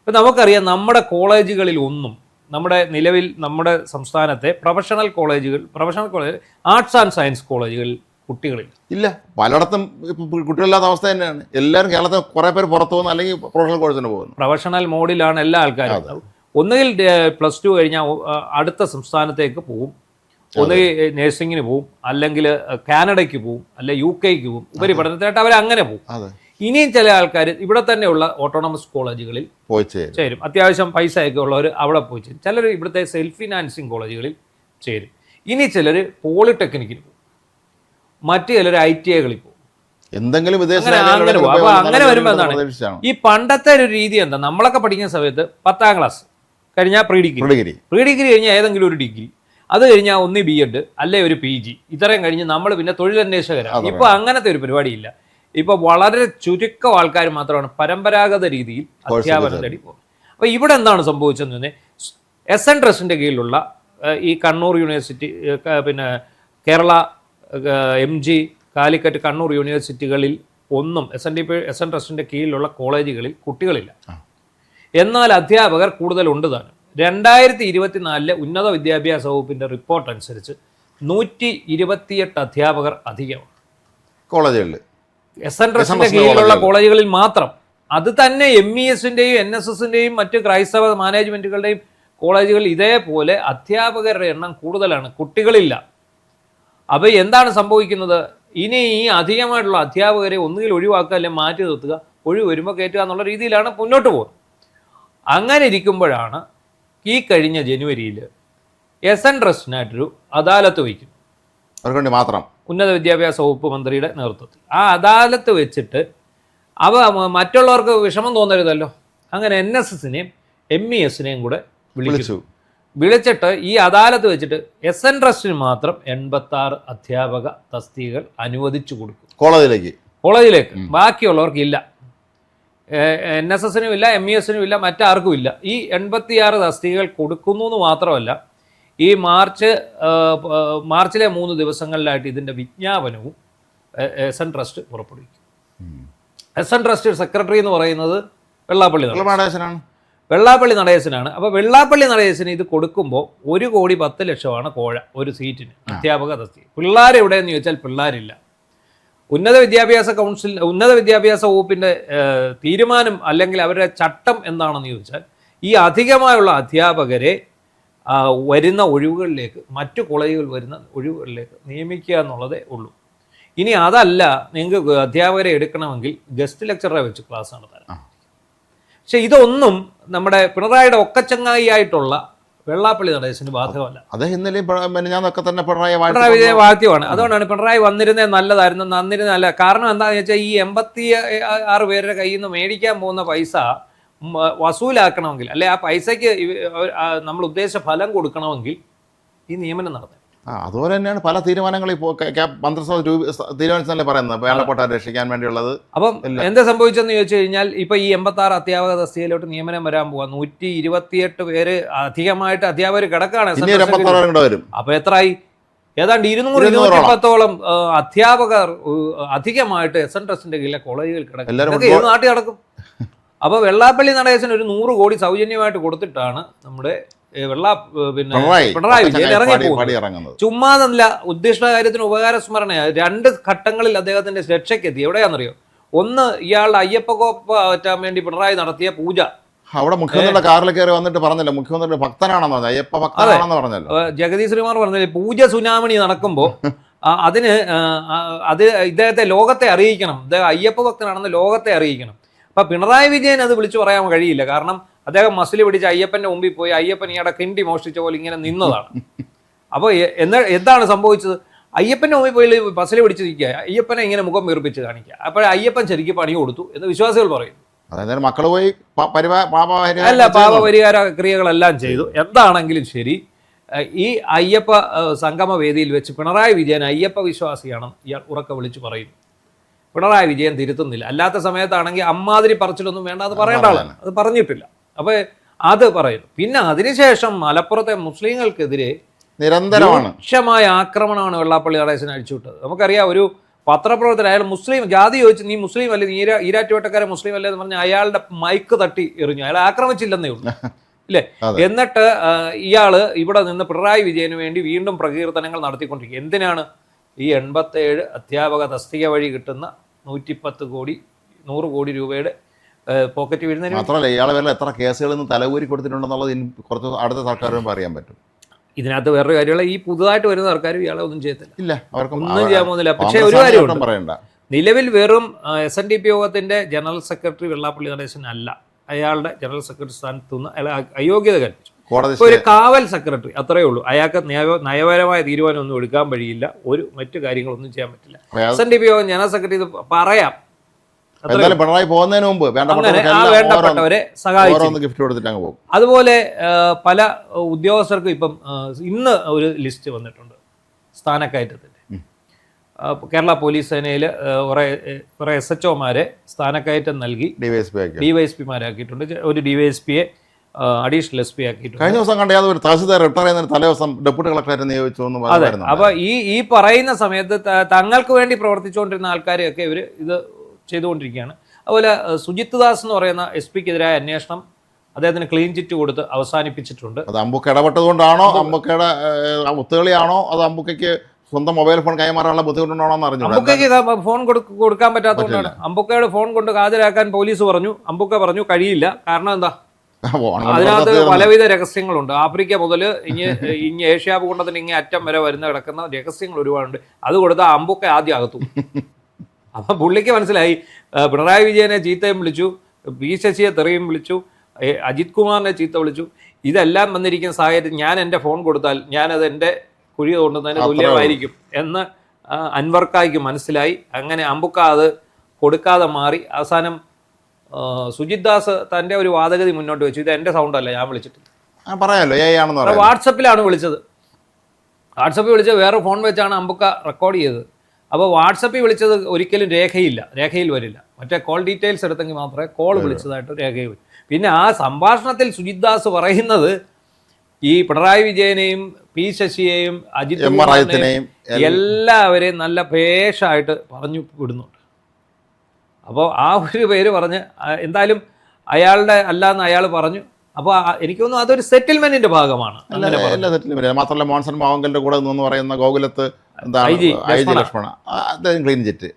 ഇപ്പം നമുക്കറിയാം, നമ്മുടെ കോളേജുകളിൽ ഒന്നും, നമ്മുടെ നിലവിൽ നമ്മുടെ സംസ്ഥാനത്തെ professional college, arts and science കോളേജുകളിൽ കുട്ടികളില്ല. ഇല്ല, പലയിടത്തും കുട്ടികളില്ലാത്ത അവസ്ഥ തന്നെയാണ്. എല്ലാവരും കേരളത്തിൽ കുറേ പേര് പുറത്തു പോകുന്നു, അല്ലെങ്കിൽ പ്രൊഫഷണൽ കോഴ്സിന് പോകുന്നു. പ്രൊഫഷണൽ മോഡിലാണ് എല്ലാ ആൾക്കാരും. ഒന്നുകിൽ +2 കഴിഞ്ഞാൽ അടുത്ത സംസ്ഥാനത്തേക്ക് പോകും, ഒന്നുകിൽ നഴ്സിങ്ങിന് പോകും, അല്ലെങ്കിൽ കാനഡയ്ക്ക് പോകും, അല്ലെങ്കിൽ UK-ക്ക് പോകും, ഉപരിപഠനത്തിനായിട്ട് അവർ അങ്ങനെ പോകും. ഇനിയും ചില ആൾക്കാർ ഇവിടെ തന്നെയുള്ള ഓട്ടോണമസ് കോളേജുകളിൽ പോയി ചേരും. അത്യാവശ്യം പൈസയൊക്കെ ഉള്ളവർ അവിടെ പോയി ചേരും. ചിലർ ഇവിടുത്തെ സെൽഫ് ഫിനാൻസിങ് കോളേജുകളിൽ ചേരും. ഇനി ചിലർ പോളിടെക്നിക്കിന് പോകും, മറ്റു ചിലർ ITIകളിൽ പോകും, എന്തെങ്കിലും അങ്ങനെ പോകും. അപ്പോൾ അങ്ങനെ വരുമ്പോൾ എന്താണ്, ഈ പണ്ടത്തെ ഒരു രീതി എന്താ, നമ്മളൊക്കെ പഠിക്കുന്ന സമയത്ത് 10ാം ക്ലാസ് കഴിഞ്ഞാൽ പ്രീ ഡിഗ്രി കഴിഞ്ഞാൽ ഏതെങ്കിലും ഒരു ഡിഗ്രി, അത് കഴിഞ്ഞാൽ ഒന്ന് B.Ed അല്ലെ ഒരു PG, ഇത്രയും കഴിഞ്ഞ് നമ്മൾ പിന്നെ തൊഴിലന്വേഷകരാണ്. ഇപ്പോൾ അങ്ങനത്തെ ഒരു പരിപാടിയില്ല. ഇപ്പോൾ വളരെ ചുരുക്കം ആൾക്കാർ മാത്രമാണ് പരമ്പരാഗത രീതിയിൽ അധ്യാപനം തേടി പോകുന്നത്. അപ്പോൾ ഇവിടെ എന്താണ് സംഭവിച്ചതെന്ന് പറഞ്ഞാൽ, SN ട്രസ്റ്റിൻ്റെ കീഴിലുള്ള ഈ കണ്ണൂർ യൂണിവേഴ്സിറ്റി, പിന്നെ കേരള, MG, കാലിക്കറ്റ്, കണ്ണൂർ യൂണിവേഴ്സിറ്റികളിൽ ഒന്നും SN ട്രസ്റ്റിൻ്റെ കീഴിലുള്ള കോളേജുകളിൽ കുട്ടികളില്ല. എന്നാൽ അധ്യാപകർ കൂടുതലുണ്ട് താനും. 2024 ഉന്നത വിദ്യാഭ്യാസ വകുപ്പിൻ്റെ റിപ്പോർട്ട് അനുസരിച്ച് 128 അധ്യാപകർ അധികമാണ് കോളേജുകളിൽ, SN ട്രസ്റ്റിൻ്റെ കീഴിലുള്ള കോളേജുകളിൽ മാത്രം. അത് തന്നെ MES-ൻ്റെയും NSS-ൻ്റെയും മറ്റ് ക്രൈസ്തവ മാനേജ്മെൻറ്റുകളുടെയും കോളേജുകളിൽ ഇതേപോലെ അധ്യാപകരുടെ എണ്ണം കൂടുതലാണ്, കുട്ടികളില്ല. അപ്പോൾ എന്താണ് സംഭവിക്കുന്നത്, ഇനി ഈ അധികമായിട്ടുള്ള അധ്യാപകരെ ഒന്നുകിൽ ഒഴിവാക്കുക, അല്ലെങ്കിൽ മാറ്റി നിർത്തുക, ഒഴിവ് വരുമ്പോൾ കയറ്റുക എന്നുള്ള രീതിയിലാണ് മുന്നോട്ട് പോകുന്നത്. അങ്ങനെ ഇരിക്കുമ്പോഴാണ് ഈ കഴിഞ്ഞ ജനുവരിയിൽ SN ട്രസ്റ്റിനായിട്ടൊരു അദാലത്ത് വയ്ക്കും, അവർക്ക് മാത്രം, ഉന്നത വിദ്യാഭ്യാസ വകുപ്പ് മന്ത്രിയുടെ നേതൃത്വത്തിൽ. ആ അദാലത്ത് വെച്ചിട്ട് മറ്റുള്ളവർക്ക് വിഷമം തോന്നരുതല്ലോ, അങ്ങനെ NSSനെയും MESനെയും കൂടെ വിളിച്ചിട്ട് ഈ അദാലത്ത് വെച്ചിട്ട് SN ട്രസ്റ്റിന് മാത്രം 86 അധ്യാപക തസ്തികകൾ അനുവദിച്ചു കൊടുക്കും കോളേജിലേക്ക്. ബാക്കിയുള്ളവർക്ക് ഇല്ല. NSSനും ഇല്ല, MESനും ഇല്ല, മറ്റാർക്കും ഇല്ല. ഈ 86 തസ്തികകൾ കൊടുക്കുന്നു എന്ന് മാത്രമല്ല, ഈ മാർച്ചിലെ 3 ദിവസങ്ങളിലായിട്ട് ഇതിൻ്റെ വിജ്ഞാപനവും SN ട്രസ്റ്റ് പുറപ്പെടുവിക്കും. SN ട്രസ്റ്റ് സെക്രട്ടറി എന്ന് പറയുന്നത് വെള്ളാപ്പള്ളി നടേശനാണ്. അപ്പോൾ വെള്ളാപ്പള്ളി നടേശന് ഇത് കൊടുക്കുമ്പോൾ 1,10,00,000 കോഴ ഒരു സീറ്റിന്, അധ്യാപക തസ്തിക. പിള്ളേർ എവിടെയെന്ന് ചോദിച്ചാൽ പിള്ളേരില്ല. ഉന്നത വിദ്യാഭ്യാസ വകുപ്പിൻ്റെ തീരുമാനം അല്ലെങ്കിൽ അവരുടെ ചട്ടം എന്താണെന്ന് ചോദിച്ചാൽ ഈ അധികമായുള്ള അധ്യാപകരെ വരുന്ന ഒഴിവുകളിലേക്ക്, മറ്റു കോളേജുകൾ വരുന്ന ഒഴിവുകളിലേക്ക് നിയമിക്കുക എന്നുള്ളതേ ഉള്ളൂ. ഇനി അതല്ല, നിങ്ങൾക്ക് അധ്യാപകരെ എടുക്കണമെങ്കിൽ ഗസ്റ്റ് ലെക്ചററെ വെച്ച് ക്ലാസ് നടത്താൻ. പക്ഷെ ഇതൊന്നും നമ്മുടെ പിണറായിയുടെ ഒക്കച്ചങ്ങായി ആയിട്ടുള്ള വെള്ളാപ്പള്ളി നടേശന് ബാധകമല്ല. പിണറായി വിജയൻ വാക്യമാണ്. അതുകൊണ്ടാണ് പിണറായി വന്നിരുന്നേ നല്ലതായിരുന്നു, നന്നിരുന്നല്ല. കാരണം എന്താണെന്ന് വെച്ചാൽ ഈ 86 പേരുടെ കയ്യിൽ നിന്ന് മേടിക്കാൻ പോകുന്ന പൈസ വസൂലാക്കണമെങ്കിൽ, അല്ലെ ആ പൈസയ്ക്ക് നമ്മൾ ഉദ്ദേശിച്ച ഫലം കൊടുക്കണമെങ്കിൽ ഈ നിയമനം നടത്തണം. അതുപോലെ തന്നെയാണ് പല തീരുമാനങ്ങളും ഇപ്പോൾ മന്ത്രിസഭ തീരുമാനിച്ചല്ലേ പറയുന്നത്, വേണ്ടപ്പെട്ടവരെ രക്ഷിക്കാൻ വേണ്ടിയുള്ളത്. അപ്പം എന്താ സംഭവിച്ചെന്ന് ചോദിച്ചു കഴിഞ്ഞാൽ ഇപ്പോൾ ഈ 86 അധ്യാപക തസ്തികയിലോട്ട് നിയമനം വരാൻ പോവാ. 128 പേര് അധികമായിട്ട് അധ്യാപകർ കിടക്കാണ്. അപ്പൊ എത്രയായി? ഏതാണ്ട് 200-210ഓളം അധ്യാപകർ അധികമായിട്ട് SN ട്രസ്റ്റിന്റെ കീഴിലെ കോളേജുകൾ കിടക്കും. നാട്ടിൽ നടക്കും. അപ്പോൾ വെള്ളാപ്പള്ളി നടേശൻ ഒരു 100 കോടി സൗജന്യമായിട്ട് കൊടുത്തിട്ടാണ് നമ്മുടെ പിണറായി വിജയൻ ഇറങ്ങിപ്പോകുന്നത്. ചുമ്മാതല്ല, ഉദ്ദിഷ്ട കാര്യത്തിന് ഉപകാരസ്മരണയാണ്. 2 ഘട്ടങ്ങളിൽ അദ്ദേഹത്തിന്റെ രക്ഷയ്ക്കെത്തി. എവിടെയാണെന്നറിയോ? ഒന്ന്, ഇയാളുടെ അയ്യപ്പക്കോപ്പ പറ്റാൻ വേണ്ടി പിണറായി നടത്തിയ പൂജ. അവിടെ മുഖ്യമന്ത്രിയുടെ കാറിൽ കയറി വന്നിട്ട് പറഞ്ഞല്ലോ മുഖ്യമന്ത്രിയുടെ ഭക്തനാണെന്ന് പറഞ്ഞു, അയ്യപ്പ ഭക്തനാണെന്ന് പറഞ്ഞല്ലോ. ജഗദീഷ് ശ്രീകുമാർ പറഞ്ഞില്ലേ, പൂജ സുനാമണി നടക്കുമ്പോൾ അതിന് ഇദ്ദേഹത്തെ ലോകത്തെ അറിയിക്കണം, ഇദ്ദേഹം അയ്യപ്പ ഭക്തനാണെന്ന് ലോകത്തെ അറിയിക്കണം. അപ്പം പിണറായി വിജയൻ അത് വിളിച്ചു പറയാൻ കഴിയില്ല. കാരണം അദ്ദേഹം മസിൽ പിടിച്ച് അയ്യപ്പൻ്റെ മുമ്പിൽ പോയി അയ്യപ്പൻ ഇയാടെ കിണ്ടി മോഷ്ടിച്ച പോലെ ഇങ്ങനെ നിന്നതാണ്. അപ്പോൾ എന്താണ് സംഭവിച്ചത്? അയ്യപ്പൻ്റെ മുമ്പിൽ പോയി മസിൽ പിടിച്ച് നിൽക്കുക, അയ്യപ്പനെ ഇങ്ങനെ മുഖം വീർപ്പിച്ച് കാണിക്കുക. അപ്പോൾ അയ്യപ്പൻ ശരിക്കും പണി കൊടുത്തു എന്ന് വിശ്വാസികൾ പറയുന്നു. മക്കൾ പോയി പാപപരിഹാര ക്രിയകളെല്ലാം ചെയ്തു. എന്താണെങ്കിലും ശരി, ഈ അയ്യപ്പ സംഗമ വേദിയിൽ വെച്ച് പിണറായി വിജയൻ അയ്യപ്പ വിശ്വാസിയാണെന്ന് ഇയാൾ ഉറക്കെ വിളിച്ചു പറയുന്നു. പിണറായി വിജയൻ തിരുത്തുന്നില്ല. അല്ലാത്ത സമയത്താണെങ്കിൽ അമ്മാതിരി പറച്ചിലൊന്നും വേണ്ട, അത് പറയേണ്ട ആളാണ്, അത് പറഞ്ഞിട്ടില്ല. അപ്പോൾ അത് പറയുന്നു. പിന്നെ അതിനുശേഷം മലപ്പുറത്തെ മുസ്ലിങ്ങൾക്കെതിരെ രൂക്ഷമായ ആക്രമണമാണ് വെള്ളാപ്പള്ളി നടേശൻ അഴിച്ചുവിട്ടത്. നമുക്കറിയാം, ഒരു പത്രപ്രവർത്തകൻ, അയാൾ മുസ്ലിം, ജാതി ചോദിച്ച് നീ മുസ്ലിം അല്ലേ, നീ ഈരാറ്റുപേട്ടക്കാരെ മുസ്ലിം അല്ലേ എന്ന് പറഞ്ഞാൽ അയാളുടെ മൈക്ക് തട്ടി എറിഞ്ഞു. അയാൾ ആക്രമിച്ചില്ലെന്നേ ഉള്ളൂ, ഇല്ലേ? എന്നിട്ട് ഇയാള് ഇവിടെ നിന്ന് പിണറായി വിജയന് വേണ്ടി വീണ്ടും പ്രകീർത്തനങ്ങൾ നടത്തിക്കൊണ്ടിരിക്കുക. എന്തിനാണ്? ഈ 87 അധ്യാപക തസ്തിക വഴി കിട്ടുന്ന 110 കോടി 100 കോടി രൂപയുടെ പോക്കറ്റ് വീഴുന്നതിന് മാത്രമല്ല, ഇയാളെ വേറെ എത്ര കേസുകളിൽ നിന്ന് തലകൂരി കൊടുത്തിട്ടുണ്ടെന്നുള്ളത് കുറച്ച് അടുത്ത സർക്കാരും അറിയാൻ പറ്റും. ഇതിനകത്ത് വേറൊരു കാര്യമുള്ള, ഈ പുതുതായിട്ട് വരുന്ന സർക്കാരും ഇയാളെ ഒന്നും ചെയ്യത്തില്ല, ഇല്ല, ഒന്നും ചെയ്യാൻ പോകുന്നില്ല. പക്ഷേ ഒരു കാര്യം പറയണ്ട, നിലവിൽ വെറും SNDP യോഗത്തിന്റെ ജനറൽ സെക്രട്ടറി വെള്ളാപ്പള്ളി നടേശൻ അല്ല. അയാളുടെ ജനറൽ സെക്രട്ടറി സ്ഥാനത്ത് നിന്ന് അയാൾ അയോഗ്യത കൽപ്പിച്ചു. ഒരു കാവൽ സെക്രട്ടറി, അത്രയേ ഉള്ളൂ. അയാൾക്ക് നയപരമായ തീരുമാനമൊന്നും എടുക്കാൻ കഴിയില്ല, മറ്റു കാര്യങ്ങളൊന്നും ചെയ്യാൻ പറ്റില്ല. SNDP യോഗം ജനറൽ സെക്രട്ടറി ഇത് പറയാം, പിണറായി പോകുന്നതിന് മുമ്പ് വേണ്ടപ്പെട്ടവരെ സഹായിച്ചു. അതുപോലെ പല ഉദ്യോഗസ്ഥർക്കും ഇപ്പം ഇന്ന് ഒരു ലിസ്റ്റ് വന്നിട്ടുണ്ട് സ്ഥാനക്കയറ്റത്തിന്റെ. കേരള പോലീസ് സേനയിൽ കുറെ SHOമാരെ സ്ഥാനക്കയറ്റം നൽകി DYSPമാരാക്കിയിട്ടുണ്ട്. ഒരു DYSPയെ അഡീഷണൽ SP ആക്കിയിട്ടുണ്ട്. കഴിഞ്ഞ ദിവസം കണ്ട ഒരു തഹസിൽദാർ റിട്ടയർ ചെയ്യുന്ന തലേദിവസം ഡെപ്യൂട്ടി കളക്ടറായിട്ട് നിയോഗിച്ചു. അതെ. അപ്പൊ ഈ പറയുന്ന സമയത്ത് തങ്ങൾക്ക് വേണ്ടി പ്രവർത്തിച്ചുകൊണ്ടിരുന്ന ആൾക്കാരെയൊക്കെ ഇവർ ഇത് ചെയ്തുകൊണ്ടിരിക്കുകയാണ്. അതുപോലെ സുജിത് ദാസ് എന്ന് പറയുന്ന SP-ക്കെതിരായ അന്വേഷണം അദ്ദേഹത്തിന് ക്ലീൻ ചിറ്റ് കൊടുത്ത് അവസാനിപ്പിച്ചിട്ടുണ്ട്. അത് അമ്പുക്ക് ഇടപെട്ടതുകൊണ്ടാണോ, അമ്പുക്കയുടെ ഒത്തുകളിയാണോ, അത് അമ്പുക്കയ്ക്ക് സ്വന്തം മൊബൈൽ ഫോൺ കൈമാറാനുള്ള ബുദ്ധിമുട്ടുണ്ടോണോ എന്ന് അറിഞ്ഞു. അമ്പുക്കയ്ക്ക് ഫോൺ കൊടുക്കാൻ പറ്റാത്തതുകൊണ്ടാണ്. അമ്പുക്കയുടെ ഫോൺ കൊണ്ട് ഹാജരാക്കാൻ പോലീസ് പറഞ്ഞു. അമ്പുക്ക പറഞ്ഞു കഴിയില്ല. കാരണം എന്താ? അതിനകത്ത് പലവിധ രഹസ്യങ്ങളുണ്ട്. ആഫ്രിക്ക മുതൽ ഇനി ഏഷ്യ ഭൂഖണ്ഡത്തിന് ഇങ്ങനെ അറ്റം വരെ കിടക്കുന്ന രഹസ്യങ്ങൾ ഒരുപാടുണ്ട്. അത് കൊടുത്താൽ അമ്പുക്ക ആദ്യം അകത്തു. അപ്പം പുള്ളിക്ക് മനസ്സിലായി, പിണറായി വിജയനെ ചീത്തയും വിളിച്ചു, പി ശശിയെ തെറിയും വിളിച്ചു, അജിത് കുമാറിനെ ചീത്ത വിളിച്ചു. ഇതെല്ലാം വന്നിരിക്കുന്ന സാഹചര്യത്തിൽ ഞാൻ എൻ്റെ ഫോൺ കൊടുത്താൽ ഞാനത് എൻ്റെ കുഴി തോണ്ടുന്നതിന് തുല്യമായിരിക്കും എന്ന് അൻവർക്കായ്ക്ക് മനസ്സിലായി. അങ്ങനെ അമ്പുക്ക അത് കൊടുക്കാതെ മാറി. അവസാനം സുജിത് ദാസ് തൻ്റെ ഒരു വാദഗതി മുന്നോട്ട് വെച്ചു. ഇത് എൻ്റെ സൗണ്ട് അല്ല, ഞാൻ വിളിച്ചിട്ടില്ല. പറയാമല്ലോ ആണെന്ന് പറയാം. വാട്സപ്പിലാണ് വിളിച്ചത്. വാട്സപ്പിൽ വിളിച്ച് വേറെ ഫോൺ വെച്ചാണ് അമ്പുക്ക റെക്കോർഡ് ചെയ്തത്. അപ്പോൾ വാട്സപ്പിൽ വിളിച്ചത് ഒരിക്കലും രേഖയിൽ വരില്ല. മറ്റേ കോൾ ഡീറ്റെയിൽസ് എടുത്തെങ്കിൽ മാത്രമേ കോൾ വിളിച്ചതായിട്ട് രേഖയിൽ വരും. പിന്നെ ആ സംഭാഷണത്തിൽ സുജിത് ദാസ് പറയുന്നത് ഈ പിണറായി വിജയനെയും പി ശശിയെയും അജിത് കുമാറിനെയും എല്ലാവരെയും നല്ല പേഷായിട്ട് പറഞ്ഞു വിടുന്നുണ്ട്. അപ്പോൾ ആ ഒരു പേര് പറഞ്ഞ് എന്തായാലും അയാളുടെ അല്ലാന്ന് അയാൾ പറഞ്ഞു. അപ്പോൾ എനിക്ക് തോന്നുന്നു അതൊരു സെറ്റിൽമെന്റിന്റെ ഭാഗമാണ്. മാത്രമല്ല മോൺസൺ മാവങ്കലിന്റെ കൂടെ എന്ന് പറയുന്ന ഗോകുലത്ത് ലക്ഷ്മണ ക്ലീൻ ചിറ്റ്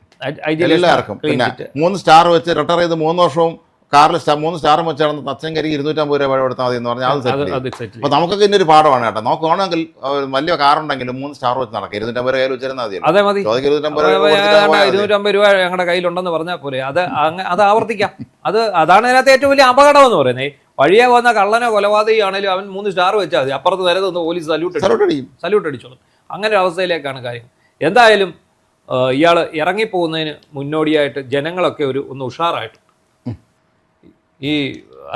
എല്ലാവർക്കും. പിന്നെ 3 സ്റ്റാർ വെച്ച് റിട്ടയർ ചെയ്ത് 3 വർഷവും കാറിൽ 3 സ്റ്റാറും വെച്ചാണ് തച്ചങ്കരി 250 രൂപ എടുത്താൽ മതി എന്ന് പറഞ്ഞാൽ അത് സെറ്റ്. അപ്പോൾ നമുക്കൊക്കെ ഇതിൻ്റെ ഒരു പാഠമാണ് കേട്ടോ. നോക്കുകയാണെങ്കിൽ വലിയ കാറുണ്ടെങ്കിലും 3 സ്റ്റാർ വെച്ച് നടക്കുക. 250 കയ്യിൽ വെച്ചിരുന്നാൽ മതി. 250 രൂപ ഞങ്ങളുടെ കയ്യിലുണ്ടെന്ന് പറഞ്ഞാൽ പോലെ അത് ആവർത്തിക്കാം. അതാണ് അതിനകത്ത് ഏറ്റവും വലിയ അപകടം എന്ന് പറയുന്നത്. വഴിയെ പോകുന്ന കള്ളനോ കൊലപാതകി ആണെങ്കിലും അവൻ 3 സ്റ്റാർ വെച്ചാൽ മതി. അപ്പുറത്ത് നിരന്ന് പോലീസ് സല്യൂട്ട് അടിച്ചോളും. അങ്ങനെ ഒരു അവസ്ഥയിലേക്കാണ് കാര്യം. എന്തായാലും ഇയാൾ ഇറങ്ങിപ്പോകുന്നതിന് മുന്നോടിയായിട്ട് ജനങ്ങളൊക്കെ ഒന്ന് ഉഷാറായിട്ട് ഈ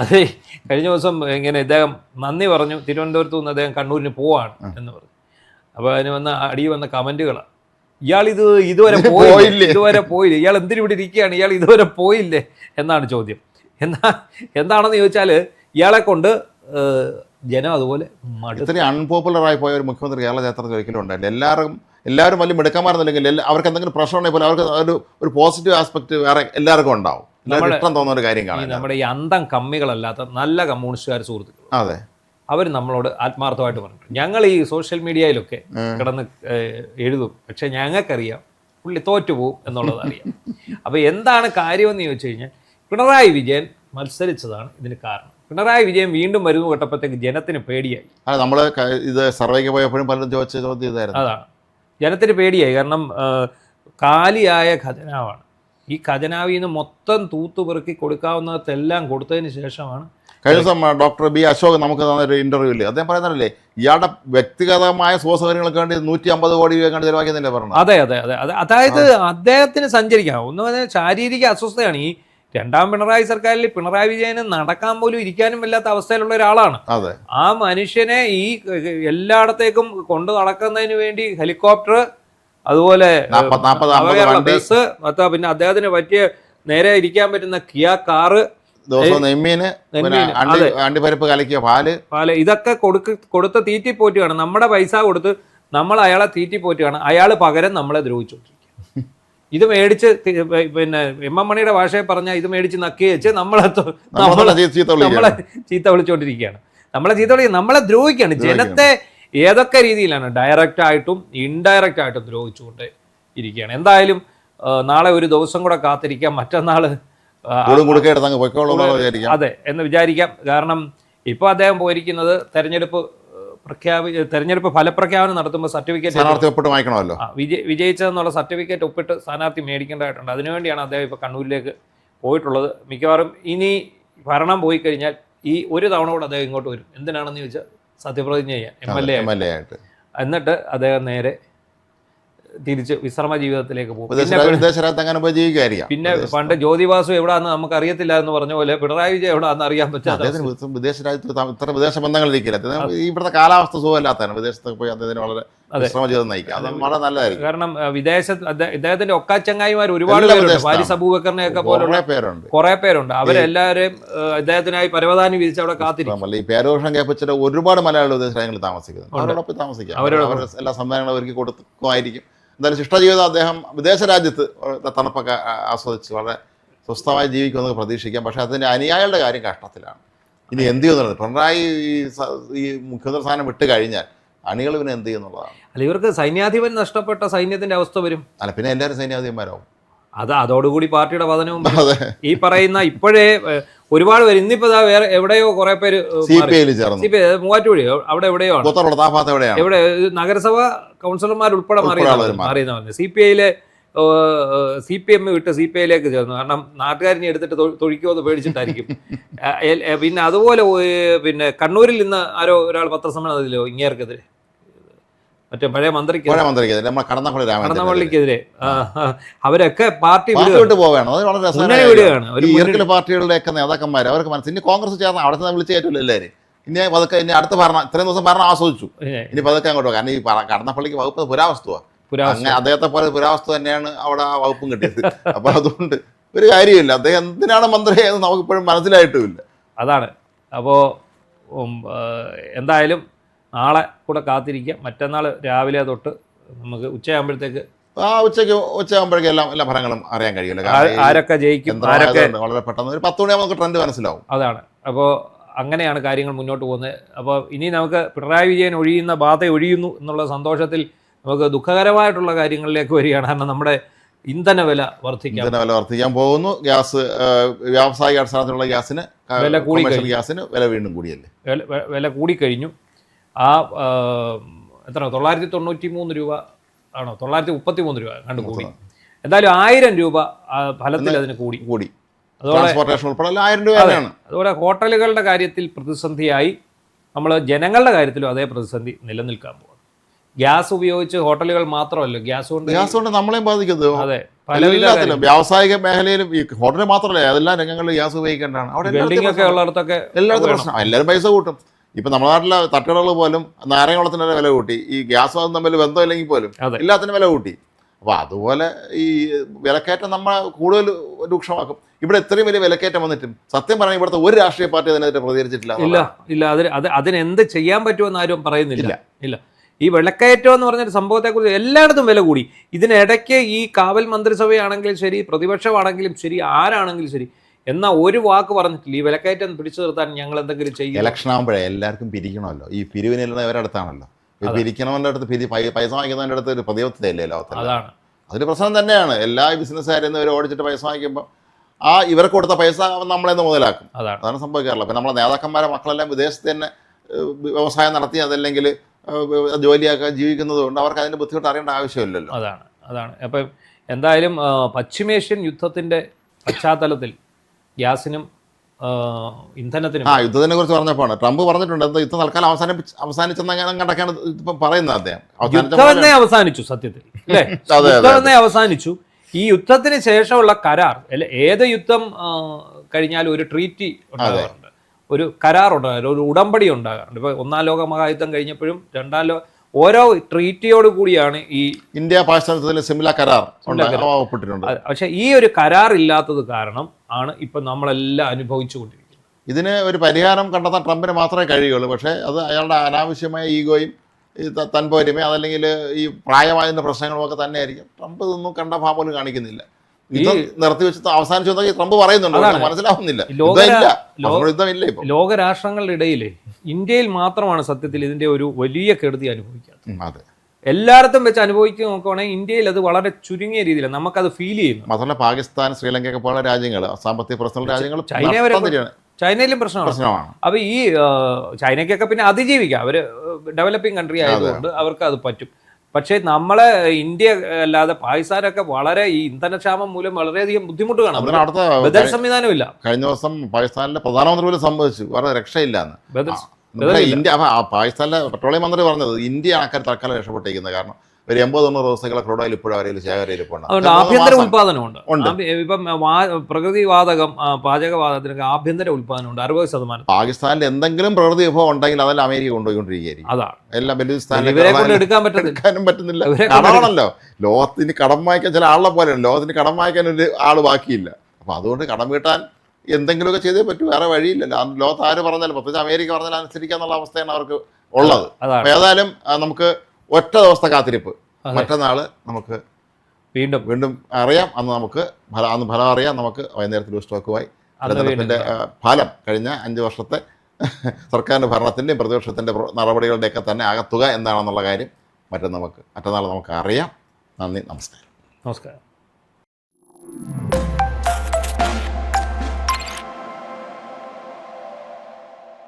അതെ കഴിഞ്ഞ ദിവസം ഇങ്ങനെ ഇദ്ദേഹം നന്ദി പറഞ്ഞു. തിരുവനന്തപുരത്ത് നിന്ന് അദ്ദേഹം കണ്ണൂരിന് പോവാണ് എന്ന് പറഞ്ഞു. അപ്പോൾ അതിന് വന്ന കമൻറ്റുകളാണ്, ഇയാൾ ഇതുവരെ പോയില്ല, ഇയാൾ എന്തിനു ഇവിടെ ഇരിക്കുകയാണ്, ഇയാൾ ഇതുവരെ പോയില്ലേ എന്നാണ് ചോദ്യം. എന്താണെന്ന് ചോദിച്ചാൽ ഇയാളെ കൊണ്ട് ജനം അതുപോലെ ഇത്രയും അൺപോപ്പുലറായി പോയ ഒരു മുഖ്യമന്ത്രി കേരള ചരിത്രത്തിൽ ഒരിക്കലും ഉണ്ടായില്ല. എല്ലാവരും വലിയ മിടുക്കന്മാരെന്നില്ലെങ്കിൽ അവർക്ക് എന്തെങ്കിലും പ്രശ്നം ഉണ്ടെങ്കിൽ പോലും അവർക്ക് ഒരു പോസിറ്റീവ് ആസ്പെക്ട് വേറെ എല്ലാവർക്കും ഉണ്ടാവും. ഇഷ്ടം തോന്നുന്ന ഒരു കാര്യം കാണാം. നമ്മുടെ ഈ അന്തം കമ്മികളല്ലാത്ത നല്ല കമ്മ്യൂണിസ്റ്റുകാർ സുഹൃത്തുക്കൾ, അതെ, അവർ നമ്മളോട് ആത്മാർത്ഥമായിട്ട് പറഞ്ഞു. ഞങ്ങൾ ഈ സോഷ്യൽ മീഡിയയിലൊക്കെ കിടന്ന് എഴുതും, പക്ഷെ ഞങ്ങൾക്കറിയാം പുള്ളി തോറ്റുപോകും എന്നുള്ളത് അറിയാം. അപ്പോൾ എന്താണ് കാര്യമെന്ന് ചോദിച്ചു കഴിഞ്ഞാൽ പിണറായി വിജയൻ മത്സരിച്ചതാണ് ഇതിന് കാരണം. പിണറായി വിജയൻ വീണ്ടും വരുന്നു കേട്ടപ്പോഴത്തേക്ക് ജനത്തിന് പേടിയായി. നമ്മൾ ഇത് സർവേക്ക് പോയപ്പോഴും പലരും ചോദിച്ച ചോദ്യം ഇതായിരുന്നു. അതാണ്, ജനത്തിന് പേടിയായി. കാരണം കാലിയായ ഖജനാവാണ്. ഈ ഖജനാവിൽ നിന്ന് മൊത്തം തൂത്തുപെറുക്കി കൊടുക്കാവുന്നതെല്ലാം കൊടുത്തതിന് ശേഷമാണ്. കഴിഞ്ഞ ദിവസം ഡോക്ടർ ബി അശോക് നമുക്ക് തന്നൊരു ഇന്റർവ്യൂവിൽ അദ്ദേഹം പറയുന്നതല്ലേ, ഇയാളുടെ വ്യക്തിഗതമായ സുഖസൗകര്യങ്ങൾക്ക് വേണ്ടി 150 കോടി രൂപ കണ്ട് ചെലവാക്കിയെന്നല്ലേ പറഞ്ഞു. അതെ, അതായത് അദ്ദേഹത്തിന് സഞ്ചരിക്കാം. ഒന്ന് പറഞ്ഞാൽ ശാരീരിക അസ്വസ്ഥയാണ്. ഈ 2ാം പിണറായി സർക്കാരിൽ പിണറായി വിജയന് നടക്കാൻ പോലും ഇരിക്കാനും വല്ലാത്ത അവസ്ഥയിലുള്ള ഒരാളാണ്. ആ മനുഷ്യനെ ഈ എല്ലായിടത്തേക്കും കൊണ്ടു നടക്കുന്നതിന് വേണ്ടി ഹെലികോപ്റ്റർ, അതുപോലെ ബസ്, പിന്നെ അദ്ദേഹത്തിന് പറ്റിയ നേരെ ഇരിക്കാൻ പറ്റുന്ന കിയ കാറ്, പാല്, ഇതൊക്കെ കൊടുത്ത് തീറ്റിപ്പോറ്റുകയാണ്. നമ്മുടെ പൈസ കൊടുത്ത് നമ്മൾ അയാളെ തീറ്റിപ്പോറ്റുകയാണ്. അയാൾ പകരം നമ്മളെ ദ്രോഹിച്ചുകൊണ്ടിരിക്കുക. ഇത് മേടിച്ച് പിന്നെ എം മണിയുടെ ഭാഷയെ പറഞ്ഞാൽ ഇത് മേടിച്ച് നക്കി വെച്ച് നമ്മളെ ചീത്ത വിളിച്ചുകൊണ്ടിരിക്കുകയാണ്. നമ്മളെ ദ്രോഹിക്കുകയാണ്. ജനത്തെ ഏതൊക്കെ രീതിയിലാണ് ഡയറക്റ്റ് ആയിട്ടും ഇൻഡയറക്റ്റ് ആയിട്ടും ദ്രോഹിച്ചുകൊണ്ട് ഇരിക്കുകയാണ്. എന്തായാലും നാളെ ഒരു ദിവസം കൂടെ കാത്തിരിക്കാം. മറ്റന്നാൾ അതെ എന്ന് വിചാരിക്കാം. കാരണം ഇപ്പോൾ അദ്ദേഹം പോയിരിക്കുന്നത് തെരഞ്ഞെടുപ്പ് ഫലപ്രഖ്യാപനം നടത്തുമ്പോൾ സർട്ടിഫിക്കറ്റ് വിജയിച്ചതെന്നുള്ള സർട്ടിഫിക്കറ്റ് ഒപ്പിട്ട് സ്ഥാനാർത്ഥി മേടിക്കേണ്ടതായിട്ടുണ്ട്. അതിനുവേണ്ടിയാണ് അദ്ദേഹം ഇപ്പോൾ കണ്ണൂരിലേക്ക് പോയിട്ടുള്ളത്. മിക്കവാറും ഇനി ഭരണം പോയി കഴിഞ്ഞാൽ ഈ ഒരു തവണ കൂടെ അദ്ദേഹം ഇങ്ങോട്ട് വരും. എന്തിനാണെന്ന് ചോദിച്ചാൽ സത്യപ്രതിജ്ഞ ചെയ്യാൻ എം എൽ എ ആയിട്ട്. എന്നിട്ട് അദ്ദേഹം നേരെ തിരിച്ച് വിശ്രമ ജീവിതത്തിലേക്ക് പോകും. പിന്നെ പണ്ട് ജ്യോതിബാസു എവിടാന്ന് നമുക്ക് അറിയത്തില്ല എന്ന് പറഞ്ഞ പോലെ പിണറായി വിജയൻ എവിടാന്ന് അറിയാൻ പറ്റാതെ വിദേശ രാജ്യത്ത് ഇത്ര വിദേശ ബന്ധങ്ങളിരിക്കില്ല. ഇവിടുത്തെ കാലാവസ്ഥ സുഖമല്ലാത്തതാണ്. വിദേശത്തൊക്കെ പോയി അദ്ദേഹത്തിന് വളരെ വിശ്രമ ജീവിതം നയിക്കാം. അത് വളരെ നല്ലതായിരിക്കും. കാരണം വിദേശത്ത് ഇദ്ദേഹത്തിന്റെ ഒക്കാച്ചങ്ങായിമാർ ഒരുപാട് പേരുണ്ട്. ഫാരിസ് അബൂബക്കറിനെ ഒക്കെ പോലുള്ള കുറെ പേരുണ്ട്. അവരെല്ലാവരെയും ഇദ്ദേഹത്തിനായി പരവതാനി വിരിച്ച് അവിടെ കാത്തിരിക്കും. ഈ പേരോഷം കേൾപ്പിച്ചിട്ട് ഒരുപാട് മലയാളികൾ വിദേശ രാജ്യങ്ങളിൽ താമസിക്കുന്നത്. അവരോടൊപ്പം താമസിക്കാം. അവരുടെ എല്ലാ സംവിധാനങ്ങളും ഒരുക്കി കൊടുക്കുമായിരിക്കും. എന്തായാലും ശിഷ്ടജീവിതം അദ്ദേഹം വിദേശ രാജ്യത്ത് തണുപ്പൊക്കെ ആസ്വദിച്ച് വളരെ സ്വസ്ഥമായി ജീവിക്കുമെന്ന് പ്രതീക്ഷിക്കാം. പക്ഷേ അതിൻ്റെ അനുയായികളുടെ കാര്യം കഷ്ടത്തിലാണ്. ഇനി എന്ത് ചെയ്യുന്നുള്ളത് പിണറായി ഈ മുഖ്യമന്ത്രി സ്ഥാനം വിട്ട് കഴിഞ്ഞാൽ അണികൾ പിന്നെ എന്ത് ചെയ്യുന്നുള്ളതാണ്. അല്ല, ഇവർക്ക് സൈന്യാധിപൻ നഷ്ടപ്പെട്ട സൈന്യത്തിന്റെ അവസ്ഥ വരും. അല്ല, പിന്നെ എല്ലാവരും സൈന്യാധിപന്മാരാവും. അതോടുകൂടി പാർട്ടിയുടെ പതനവും ഈ പറയുന്ന ഇപ്പോഴേ ഒരുപാട് പേര് ഇന്നിപ്പോ വേറെ എവിടെയോ കുറെ പേര് മൂവാറ്റുപുഴ അവിടെ എവിടെയോ എവിടെ നഗരസഭ കൗൺസിലർമാർ ഉൾപ്പെടെ മാറിയെന്ന് CPM വിട്ട് CPIയിലേക്ക് ചേർന്നു. കാരണം നാട്ടുകാരിനെ എടുത്തിട്ട് തൊഴിക്കുമെന്ന് പേടിച്ചിട്ടായിരിക്കും. പിന്നെ അതുപോലെ പിന്നെ കണ്ണൂരിൽ ഇന്ന് ആരോ ഒരാൾ പത്രസമ്മേളനത്തിലോ ഇങ്ങേർക്കെതിരെ മറ്റേ പഴയ മന്ത്രിക്ക് നമ്മുടെ കടന്നപ്പള്ളിക്കെതിരെ അവരൊക്കെ പാർട്ടി വിട്ട് പോവുകയാണ്. അത് വളരെ രസകരമാണ്. ഈർക്കൽ പാർട്ടികളുടെയൊക്കെ നേതാക്കന്മാർ അവർക്ക് മനസ്സിൽ ഇനി കോൺഗ്രസ് ചേർന്ന് അവിടെ നിന്ന് വിളിച്ച് കയറ്റില്ല എല്ലാവരും. ഇനി പതുക്കെ ഇനി അടുത്ത ഭരണം ഇത്രയും ദിവസം ഭരണം ആസ്വദിച്ചു, ഇനി പതുക്കെ അങ്ങോട്ട് പോകും. കാരണം ഈ കടന്നപ്പള്ളിക്ക് വകുപ്പ് പുരാവസ്തുവാണ്. അങ്ങനെ അദ്ദേഹത്തെ പോലെ പുരാവസ്തു തന്നെയാണ് അവിടെ ആ വകുപ്പും കിട്ടിയത്. അപ്പൊ അതുകൊണ്ട് ഒരു കാര്യമില്ല, അദ്ദേഹം എന്തിനാണ് മന്ത്രിയായത് നമുക്കിപ്പോഴും മനസ്സിലായിട്ടുമില്ല. അതാണ്. അപ്പോൾ എന്തായാലും നാളെ കൂടെ കാത്തിരിക്കാം. മറ്റന്നാൾ രാവിലെ തൊട്ട് നമുക്ക് ഉച്ചയാകുമ്പോഴത്തേക്ക് ഉച്ചയാകുമ്പോഴേക്കും എല്ലാ ഫലങ്ങളും അറിയാൻ കഴിയില്ല. ആരൊക്കെ ജയിക്കും, ആരൊക്കെ വളരെ പെട്ടെന്ന് ഒരു 10 മണിയാകുമ്പോൾ നമുക്ക് ട്രെൻഡ് മനസ്സിലാവും. അതാണ്. അപ്പോൾ അങ്ങനെയാണ് കാര്യങ്ങൾ മുന്നോട്ട് പോകുന്നത്. അപ്പോൾ ഇനി നമുക്ക് പിണറായി വിജയൻ ഒഴിയുന്ന ബാധ ഒഴിയുന്നു എന്നുള്ള സന്തോഷത്തിൽ നമുക്ക് ദുഃഖകരമായിട്ടുള്ള കാര്യങ്ങളിലേക്ക് വരികയാണ്. കാരണം നമ്മുടെ ഇന്ധന വില വർദ്ധിക്കാൻ പോകുന്നു. ഗ്യാസ് വ്യാവസായിക അടിസ്ഥാനത്തിലുള്ള ഗ്യാസിന് വില വീണ്ടും കൂടിയല്ലേ, വില കൂടിക്കഴിഞ്ഞു. ആ എത്ര 993 രൂപ ആണോ 933 രൂപ കണ്ടു കൂടി. എന്തായാലും 1000 രൂപ ഫലത്തിൽ അതിന് കൂടി. അതുപോലെ ഹോട്ടലുകളുടെ കാര്യത്തിൽ പ്രതിസന്ധിയായി. നമ്മൾ ജനങ്ങളുടെ കാര്യത്തിലും അതേ പ്രതിസന്ധി നിലനിൽക്കാൻ പോകും. ഗ്യാസ് ഉപയോഗിച്ച് ഹോട്ടലുകൾ മാത്രമല്ല, ഗ്യാസ് കൊണ്ട് നമ്മളെയും ബാധിക്കുന്നത്. അതെ, പല വ്യാവസായിക മേഖലയിലും ഈ ഹോട്ടൽ മാത്രമല്ല എല്ലാ രംഗങ്ങളിലും ഗ്യാസ് ഉപയോഗിക്കേണ്ടതാണ്. അവിടെ ബിൽഡിംഗ് ഒക്കെ ഉള്ളിടത്തൊക്കെ എല്ലായിടത്തും പ്രശ്നം. എല്ലാവരും പൈസ കൂട്ടും. ഇപ്പൊ നമ്മുടെ നാട്ടിലെ തട്ടുകടകൾ പോലും നാരങ്ങവെള്ളത്തിന് വില കൂട്ടി. ഈ ഗ്യാസ് തമ്മിൽ ബന്ധമില്ലെങ്കിൽ പോലും എല്ലാത്തിനും വില കൂട്ടി. അപ്പോൾ അതുപോലെ ഈ വിലക്കയറ്റം നമ്മൾ കൂടുതൽ രൂക്ഷമാക്കും. ഇവിടെ ഇത്രയും വലിയ വിലക്കയറ്റം വന്നിട്ടും സത്യം പറഞ്ഞാൽ ഇവിടുത്തെ ഒരു രാഷ്ട്രീയ പാർട്ടി അതിനെതിരെ പ്രതികരിച്ചിട്ടില്ല. ഇല്ല അതിനെന്ത് ചെയ്യാൻ പറ്റുമെന്ന് ആരും പറയുന്നില്ല. ഇല്ല, ഈ വിലക്കയറ്റം എന്ന് പറഞ്ഞൊരു സംഭവത്തെക്കുറിച്ച് എല്ലായിടത്തും വില കൂടി. ഇതിനിടയ്ക്ക് ഈ കാവൽ മന്ത്രിസഭയാണെങ്കിലും ശരി, പ്രതിപക്ഷമാണെങ്കിലും ശരി, ആരാണെങ്കിലും ശരി, എന്നാൽ ഒരു വാക്ക് പറഞ്ഞിട്ടില്ല ഈ വിലക്കയറ്റം പിടിച്ചു നിർത്താൻ ഞങ്ങൾ എന്തെങ്കിലും ചെയ്യും. ഇലക്ഷൻ ആകുമ്പോഴേ എല്ലാവർക്കും പിരിക്കണമല്ലോ. ഈ പിരിവിനെല്ലാം ഇവരടുത്താണല്ലോ. പിരിക്കണവൻ്റെ അടുത്ത് പൈസ വാങ്ങിക്കുന്നതിൻ്റെ അടുത്ത് ഒരു പ്രതിബദ്ധതയല്ലേ ലോകത്തിൽ. അതാണ് അതൊരു പ്രശ്നം തന്നെയാണ്. എല്ലാ ബിസിനസ്സുകാരും ഇവർ ഓടിച്ചിട്ട് പൈസ വാങ്ങിക്കുമ്പോൾ ആ ഇവർക്ക് കൊടുത്ത പൈസ നമ്മളെന്ന് മുതലാക്കും. അതാണ് സംഭവിക്കാറില്ല. അപ്പം നമ്മളെ നേതാക്കന്മാരെ മക്കളെല്ലാം വിദേശത്ത് തന്നെ വ്യവസായം നടത്തി അതല്ലെങ്കിൽ ജോലിയാക്കാൻ ജീവിക്കുന്നത് കൊണ്ട് അവർക്ക് അതിൻ്റെ ബുദ്ധിമുട്ട് അറിയേണ്ട ആവശ്യമില്ലല്ലോ. അതാണ്. അപ്പം എന്തായാലും പശ്ചിമേഷ്യൻ യുദ്ധത്തിൻ്റെ പശ്ചാത്തലത്തിൽ ഗ്യാസിനും ഇന്ധനത്തിനും യുദ്ധത്തിനെ കുറിച്ച് പറഞ്ഞപ്പോഴാണ് ട്രംപ് പറഞ്ഞിട്ടുണ്ട് എന്താ യുദ്ധം തൽക്കാലം അവസാനിച്ചെന്നൊക്കെയാണ് ഇപ്പം പറയുന്നത്. അദ്ദേഹം യുദ്ധം അവസാനിച്ചു സത്യത്തിൽ, അല്ലേ? യുദ്ധം അവസാനിച്ചു. ഈ യുദ്ധത്തിന് ശേഷമുള്ള കരാർ ഏത് യുദ്ധം കഴിഞ്ഞാലും ഒരു ട്രീറ്റി ഉണ്ടാകാറുണ്ട്, ഒരു കരാർ ഉണ്ടാകാറുണ്ട്, ഒരു ഉടമ്പടി ഉണ്ടാകാറുണ്ട്. ഇപ്പോൾ 1-ാം ലോക മഹായുദ്ധം കഴിഞ്ഞപ്പോഴും 2-ാം ലോക ഓരോ ട്രീറ്റിയോട് കൂടിയാണ് ഈ ഇന്ത്യ പാകിസ്ഥാൻ സിമില കരാർ ഒപ്പിട്ടിട്ടുണ്ട്. പക്ഷെ ഈ ഒരു കരാർ ഇല്ലാത്തത് കാരണം ആണ് ഇപ്പം നമ്മളെല്ലാം അനുഭവിച്ചുകൊണ്ടിരിക്കുന്നത്. ഇതിന് ഒരു പരിഹാരം കണ്ടെത്താൻ ട്രംപിന് മാത്രമേ കഴിയുള്ളൂ. പക്ഷേ അത് അയാളുടെ അനാവശ്യമായ ഈഗോയും ഈ തൻപോരിമയും അതല്ലെങ്കിൽ ഈ പ്രായമായതിൻ്റെ പ്രശ്നങ്ങളുമൊക്കെ തന്നെയായിരിക്കും. ട്രംപ് ഇതൊന്നും കണ്ട ഭാവം പോലും കാണിക്കുന്നില്ല. യുദ്ധം നിർത്തിവെച്ച് അവസാനിച്ചു ട്രംപ് പറയുന്നുണ്ട്, മനസ്സിലാവുന്നില്ല. യുദ്ധമില്ല. ഇപ്പോൾ ലോകരാഷ്ട്രങ്ങളുടെ ഇടയിൽ ഇന്ത്യയിൽ മാത്രമാണ് സത്യത്തിൽ ഇതിന്റെ ഒരു വലിയ കെടുതി അനുഭവിക്കാത്തത്. അതെ, എല്ലായിടത്തും വെച്ച് അനുഭവിക്കുക നോക്കുകയാണെങ്കിൽ ഇന്ത്യയിൽ അത് വളരെ ചുരുങ്ങിയ രീതിയിലാണ് നമുക്കത് ഫീൽ ചെയ്യുന്നു. മാത്രമല്ല പാകിസ്ഥാൻ, ശ്രീലങ്ക ഒക്കെ പോലുള്ള രാജ്യങ്ങൾ, സാമ്പത്തിക പ്രശ്നമുള്ള രാജ്യങ്ങൾ, ചൈനയിലും പ്രശ്നമാണ്. അപ്പൊ ഈ ചൈനയ്ക്കൊക്കെ പിന്നെ അതിജീവിക്കാം, അവര് ഡെവലപ്പിംഗ് കൺട്രി ആയതുകൊണ്ട് അവർക്ക് അത് പറ്റും. പക്ഷേ നമ്മളെ ഇന്ത്യ അല്ലാതെ പാകിസ്ഥാനൊക്കെ വളരെ ഈ ഇന്ധനക്ഷാമം മൂലം വളരെയധികം ബുദ്ധിമുട്ട് കാണാം. ബദൽ സംവിധാനമില്ല. കഴിഞ്ഞ ദിവസം പാകിസ്ഥാനിലെ പ്രധാനമന്ത്രി പോലും സംഭവിച്ചു, വളരെ രക്ഷയില്ലാന്ന്. ഇന്ത്യ പാകിസ്ഥാനിലെ പെട്രോളിയം മന്ത്രി പറഞ്ഞത് ഇന്ത്യ ആൾക്കാർ തൽക്കാലം രക്ഷപ്പെട്ടിരിക്കുന്നത്. കാരണം ഒരു 80-90 ദിവസങ്ങളെ ക്രൂഡ് ഓയിൽ ഇപ്പോഴും അവരിൽ ശേഖരയിലിപ്പുണ്ട്. ആഭ്യന്തര ഉൽപ്പാദനമുണ്ട്. ഇപ്പം പ്രകൃതി വാതകം, പാചകവാതകത്തിനൊക്കെ ആഭ്യന്തര ഉൽപ്പാദനമുണ്ട് 60%. പാകിസ്ഥാനിൽ എന്തെങ്കിലും പ്രകൃതി വിഭവം ഉണ്ടെങ്കിൽ അതെല്ലാം അമേരിക്ക കൊണ്ടുപോയിക്കൊണ്ടിരിക്കുകയായിരിക്കും. അതാണ് എല്ലാം ബലൂചിസ്ഥാനിലും എടുക്കാനും പറ്റുന്നില്ല. കടമാണല്ലോ ലോകത്തിന് കടം വാങ്ങിക്കാൻ. ചില ആളെ പോലെയാണ് ലോകത്തിന് കടം വാങ്ങിക്കാൻ ഒരു ആള് ബാക്കിയില്ല. അപ്പൊ അതുകൊണ്ട് കടം വീട്ടാൻ എന്തെങ്കിലുമൊക്കെ ചെയ്തേ പറ്റൂ, വേറെ വഴിയില്ലല്ലോ. ലോകത്ത് ആര് പറഞ്ഞാലും, പ്രത്യേകിച്ച് അമേരിക്ക പറഞ്ഞാലും അനുസരിക്കാന്നുള്ള അവസ്ഥയാണ് അവർക്ക് ഉള്ളത്. ഏതായാലും നമുക്ക് ഒറ്റ ദിവസത്തെ കാത്തിരിപ്പ്. മറ്റന്നാള് നമുക്ക് വീണ്ടും അറിയാം. അന്ന് ഫലം അറിയാം. നമുക്ക് വൈകുന്നേരത്തിൽ സ്റ്റോക്കുമായി തെരഞ്ഞെടുപ്പിൻ്റെ ഫലം കഴിഞ്ഞ 5 വർഷത്തെ സർക്കാരിൻ്റെ ഭരണത്തിൻ്റെയും പ്രതിപക്ഷത്തിൻ്റെ നടപടികളുടെയൊക്കെ തന്നെ ആകത്തുക എന്താണെന്നുള്ള കാര്യം മറ്റന്നാൾ നമുക്ക് അറിയാം. നന്ദി, നമസ്കാരം.